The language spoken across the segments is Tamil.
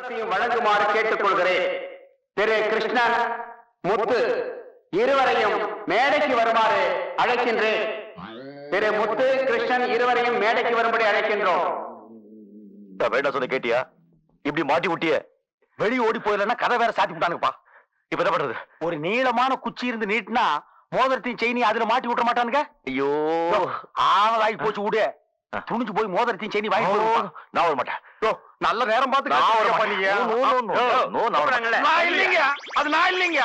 அனைவரையும் வழங்குமாறு கேட்டுக்கொள்கிறேன். திரு கிருஷ்ணன், முத்து இருவரையும் மேடைக்கு வருமாறு அழைக்கின்றேன். திரு முத்து, கிருஷ்ணன் இருவரையும் மேடைக்கு வரும்படி அழைக்கின்றோம். வேண்டாம் சொன்ன கேட்டியா? இப்படி மாட்டி விட்டிய வெளியே ஓடி போயிடலன்னா கதை வேற சாத்தி விட்டானுப்பா. இப்ப என்ன பண்றது? ஒரு நீளமான குச்சி இருந்து நீட்டினா மோதிரத்தையும் செயினி அதுல மாட்டி விட்டுற மாட்டானுங்க. ஐயோ ஆளாகி போச்சு. விடு, துணிஞ்சு போய் மோதிரத்தையும் செயினி வாங்கி போடுவோம். நான் வர மாட்டேன். நல்ல நேரம் பார்த்து அது நான் இல்லைங்க.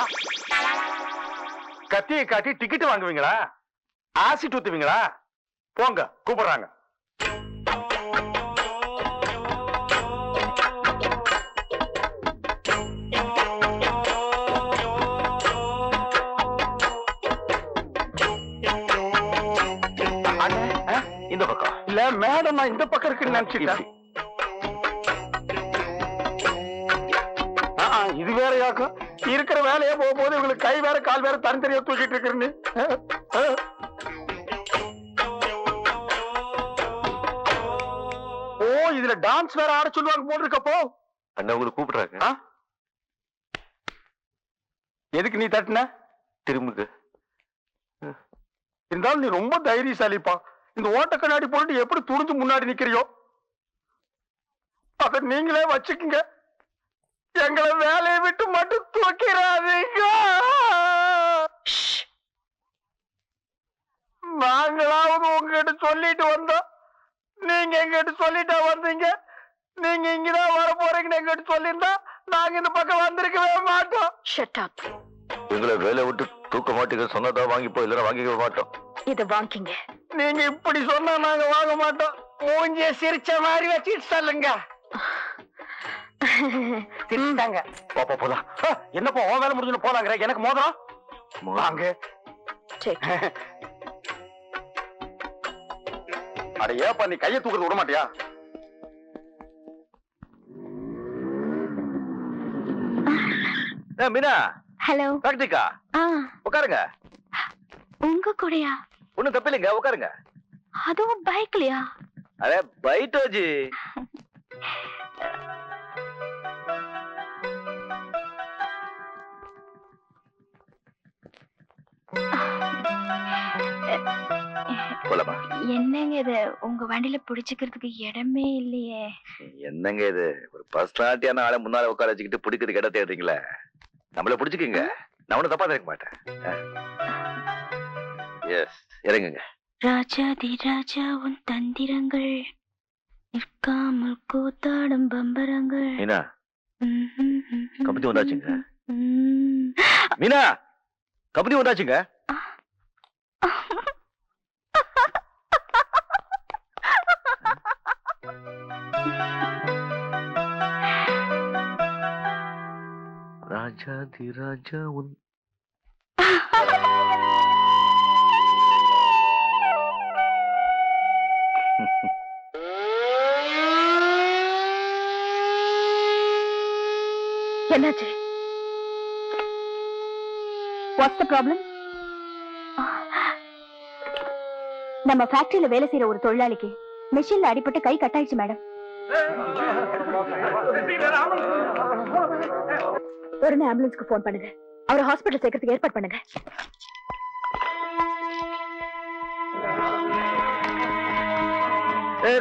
கத்தியை காட்டி டிக்கெட் வாங்குவீங்களா? ஆசிட் ஊத்துவீங்களா? போங்க, கூப்பிடுறாங்க. இந்த பக்கம் இல்ல மேடம், நான் இந்த பக்கம் இருக்குன்னு நினைச்சிட்டேன். இது வேற யாக்கும் இருக்கிற வேலையே போகும்போது இவங்களுக்கு கை வேற கால் வேற தனித்தனியா தூக்கிட்டு இருக்கிறேன்னு. ஓ, இதுல டான்ஸ் வேற ஆட சொல்லுவாங்க போட்டு இருக்கப்போ. அண்ணா உங்களுக்கு கூப்பிடுறாங்க. எதுக்கு நீ தட்டின? திரும்புக்கு. இருந்தாலும் நீ ரொம்ப தைரியசாலிப்பா. இந்த ஓட்ட கண்ணாடி போட்டு எப்படி துணிஞ்சு முன்னாடி நிக்கிறியோ அத நீங்களே வச்சுக்குங்க. எங்களை வேலையை விட்டு மட்டும் தூக்கிறாதீங்க. நாங்களாவது உங்ககிட்ட சொல்லிட்டு வந்தோம், நீங்க எங்கிட்ட சொல்லிட்டா வந்தீங்க. நீங்க இங்கதான் வர போறீங்கன்னு எங்கிட்ட சொல்லியிருந்தா நாங்க இந்த பக்கம் வந்திருக்கவே மாட்டோம். எங்களை வேலை விட்டு தூக்க மாட்டீங்க சொன்னதா வாங்கிப்போ, இல்லைன்னா வாங்கிக்க மாட்டோம். இத வாங்கிங்க. நீங்க இப்படி சொன்னா நாங்க வாங்க மாட்டோம். மூஞ்சிய சிரிச்ச மாதிரி வச்சுட்டு சொல்லுங்க. போலாம். என்னப்பா உன் வேலை முடிஞ்சு போலாங்கிற? எனக்கு மோதிரம் வாங்க. அட ஏப்பா நீ கையை தூக்குறது விட மாட்டியா? மீனா. ஹலோ கார்த்திகா, உட்காருங்க. உங்க கூடயா? ஒண்ணும் தப்பில்லைங்க, உட்காருங்க. அதுவும் பைக்லயா? Array phyto G. என்னங்க இது, உங்க வண்டியில பிடிச்சுக்கிறதுக்கு இடமே இல்லையே. என்னங்க இது, ஒரு பர்சனாலிட்டியான ஆளை முன்னால உட்கார வச்சுக்கிட்டு பிடிக்கிறதுக்கு இடம் தேடுறீங்களே. நம்மள பிடிச்சுக்கீங்க, நான் ஒன்னும் தப்பா நினைக்க மாட்டேன். எஸ், இறங்குங்க. ராஜாதி ராஜா உன் தந்திரங்கள் நிற்காமல் கூத்தாடும் பம்பரங்கள். மீனா, கம்பெனி வந்தாச்சுங்க. மீனா, கம்பெனி வந்தாச்சுங்க. ராஜாதி ராஜா உன் என்னாச்சு? What's the problem? நம்ம ஃபேக்டரியில வேலை செய்யற ஒரு தொழிலாளிக்கு மிஷின்ல அடிபட்டு கை கட்டாயிடுச்சு மேடம். உடனே ஆம்புலன்ஸ்க்கு போன் பண்ணுங்க. அவரை ஹாஸ்பிட்டல் சேர்க்கறதுக்கு ஏற்பாடு பண்ணுங்க.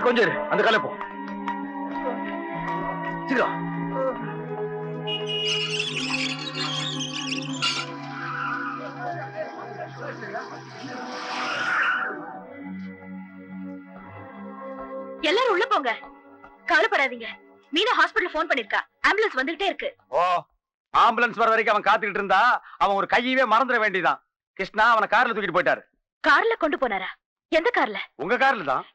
கொஞ்சம் அந்த காலை போ. சீக்கிரம். எல்லாரும் உள்ள போங்க. கவலைப்படாதீங்க. மீனா ஹாஸ்பிட்டல் போன் பண்ணிருக்கா. ஆம்புலன்ஸ் வந்துகிட்டே இருக்கு. ஓ, ஆம்புலன்ஸ் வர வரைக்கும் அவன் காத்துக்கிட்டு இருந்தா அவன் ஒரு கையவே மறந்துட வேண்டியதான். கிருஷ்ணா அவனை கார்ல தூக்கிட்டு போயிட்டாரு. கார்ல கொண்டு போனாரா? எந்த கார்ல? உங்க கார்ல தான்.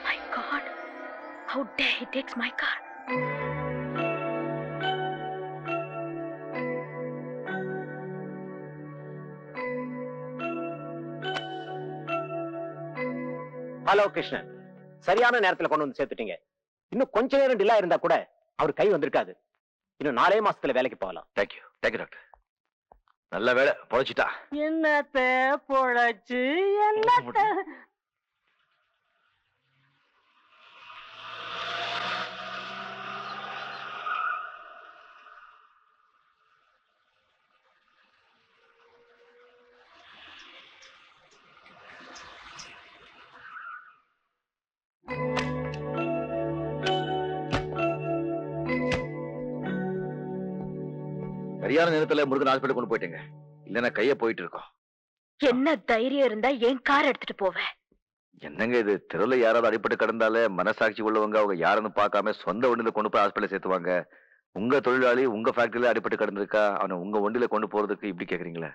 My God, how dare he takes my car? Hello Krishnan, சரியான நேரத்துல கொண்டு வந்து சேர்த்துட்டீங்க. இன்னும் கொஞ்ச நேரம் டிலே இருந்தா கூட அவர் கை வந்திருக்காது. இன்னும் 4 மாசத்துல வேலைக்கு போகலாம். Thank you doctor. நல்ல வேலை பொழைச்சிட்டா. என்னத்த பொழைச்சு என்னத்த சரியான நேரத்துல முருகன் ஹாஸ்பிட்டல் கொண்டு போயிட்டேங்க, இல்லன்னா கைய போயிட்டு இருக்கோம். என்ன தைரியம் இருந்தா என் கார் எடுத்துட்டு போவேன். என்னங்க இது, தெருல யாராவது அடிபட்டு கிடந்தாலே மனசாட்சி உள்ளவங்க அவங்க யாருன்னு பார்க்காம சொந்த வண்டியில கொண்டு போய் ஹாஸ்பிட்டல் சேர்த்துவாங்க. உங்க தொழிலாளி உங்க ஃபேக்டரியில அடிபட்டு கிடந்திருக்கா, அவனை உங்க வண்டியில கொண்டு போறதுக்கு இப்படி கேக்குறீங்களே?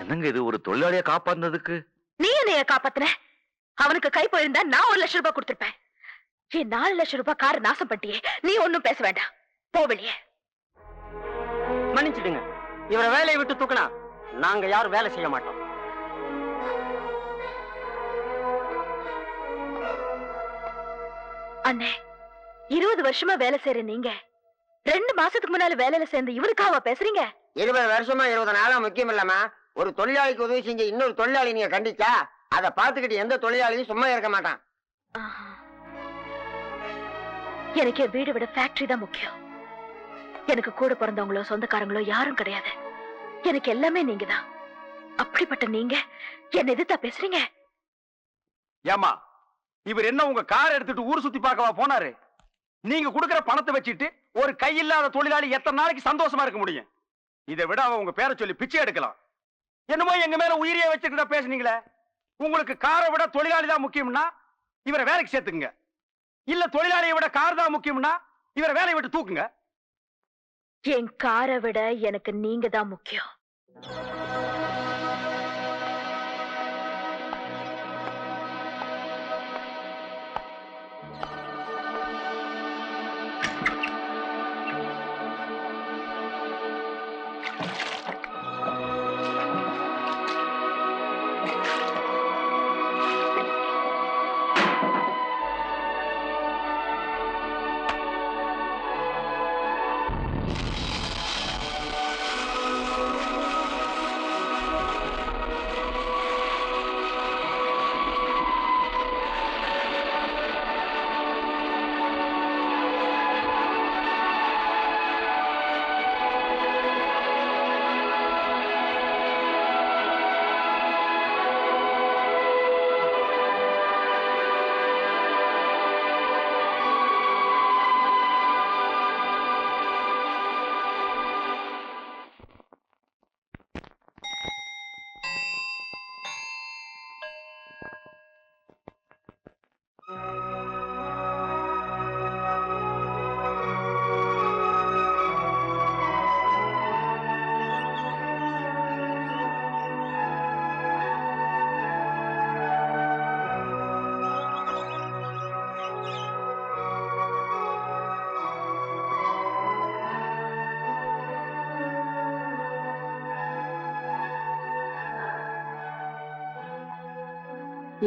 என்னங்க இது, ஒரு தொழிலாளியை காப்பாத்துனதுக்கு நீ என்னைய காப்பாத்துன? அவனுக்கு கை போயிருந்தா நான் 1 லட்சம் ரூபாய் கொடுத்திருப்பேன். என் 4 லட்சம் ரூபாய் கார் நாசம் பண்ணிட்டியே, நீ ஒண்ணும் பேச வேண்டாம், போ வெளியே. மன்னிச்சிடுங்க, இவரை வேலையை விட்டு தூக்கினா நாங்க யாரும் வேலை செய்ய மாட்டோம். அண்ணே, 20 வருஷமா வேலை செய்யற நீங்க 2 மாசத்துக்கு முன்னால வேலையில சேர்ந்து இவருக்காவா பேசுறீங்க? 20 வருஷமா 20 நாளா முக்கியம் இல்லமா, ஒரு தொழிலாளிக்கு உதவி செஞ்ச இன்னொரு தொழிலாளி நீங்க கண்டிச்சா அதை பார்த்துக்கிட்டு எந்த தொழிலாளியும் சும்மா இருக்க மாட்டான். ஆஹா. எனக்கு என் வீடு விட ஃபேக்டரி தான் முக்கியம். எனக்கு கூட பிறந்தவங்களோ சொந்தக்காரங்களோ யாரும் கிடையாது. எனக்கு எல்லாமே நீங்க தான். அப்படிப்பட்ட நீங்க என்ன எதிர்த்தா பேசுறீங்க? ஏமா, இவர் என்ன உங்க கார் எடுத்துட்டு ஊர் சுத்தி பார்க்கவா போனாரு? நீங்க கொடுக்கிற பணத்தை வச்சுட்டு ஒரு கையில்லாத தொழிலாளி எத்தனை நாளைக்கு சந்தோஷமா இருக்க முடியும்? இதை விட அவன் உங்க பேரை சொல்லி பிச்சை எடுக்கலாம். என்னமோ எங்க மேல உயிரியை வச்சுக்கிட்ட பேசுனீங்களே. உங்களுக்கு காரை விட தொழிலாளி தான் முக்கியம்னா இவரை வேலைக்கு சேர்த்துக்குங்க. இல்ல தொழிலாளியை விட கார் தான் முக்கியம்னா இவரை வேலையை விட்டு தூக்குங்க. என் காரை விட எனக்கு நீங்க தான் முக்கியம்.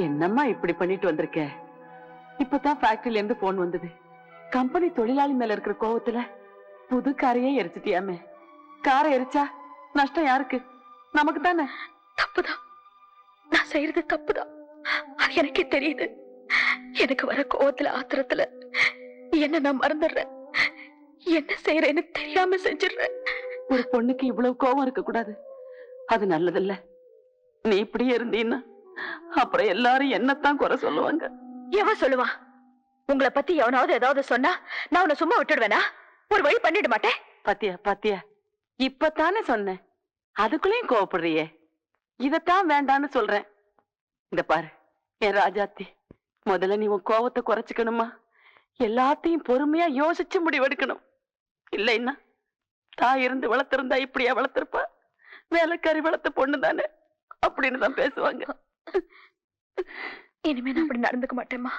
என்னம்மா இப்படி பண்ணிட்டு வந்திருக்க? இப்பதான் ஃபேக்டரியில இருந்து போன் வந்தது. கம்பெனி தொழிலாளி மேல இருக்கிற கோவத்துல புது காரையே எரிச்சிட்டியாமே. காரை எரிச்சா நஷ்டம் யாருக்கு? நமக்கு தானே. தப்புதான், நான் செய்யறது தப்புதான். அது எனக்கே தெரியுது. எனக்கு வர கோவத்துல ஆத்திரத்துல என்ன நான் மறந்துடுறேன். என்ன செய்யறேன்னு தெரியாம செஞ்சிடுறேன். ஒரு பொண்ணுக்கு இவ்வளவு கோவம் இருக்க கூடாது. அது நல்லதில்ல. நீ இப்படியே இருந்தீன்னா அப்புறம் எல்லாரும் என்னத்தான் குறை சொல்லுவாங்க. எவன் சொல்லுவான்? உங்களை பத்தி எவனாவது ஏதாவது சொன்னா நான் உன்னை சும்மா விட்டுடுவேனா? ஒரு வழி பண்ணிட மாட்டேன். பாத்தியா பாத்தியா, இப்பத்தானே சொன்னேன், அதுக்குள்ளேயும் கோவப்படுறியே. இதத்தான் வேண்டான்னு சொல்றேன். இந்த பாரு என் ராஜாத்தி, முதல்ல நீ உன் கோவத்தை குறைச்சிக்கணுமா? எல்லாத்தையும் பொறுமையா யோசிச்சு முடிவெடுக்கணும். இல்லைன்னா தாய் இருந்து வளர்த்திருந்தா இப்படியா வளர்த்திருப்பா? வேலைக்காரி வளர்த்த பொண்ணு தானே அப்படின்னு தான் பேசுவாங்க. இனிமே நான் அப்படி நடந்துக்க மாட்டேம்மா.